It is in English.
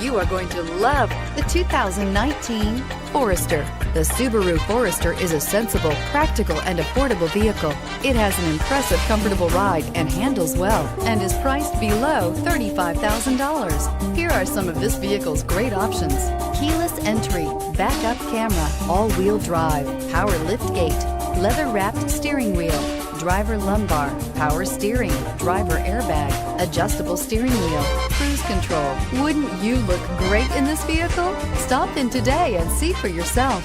You are going to love the 2019 Forester. The Subaru Forester is a sensible, practical, and affordable vehicle. It has an impressive, comfortable ride and handles well, and is priced below $35,000. Here are some of this vehicle's great options: keyless entry, backup camera, all-wheel drive, power liftgate, leather-wrapped steering wheel, driver lumbar, power steering, driver airbag, adjustable steering wheel, cruise control. Wouldn't you look great in this vehicle? Stop in today and see for yourself.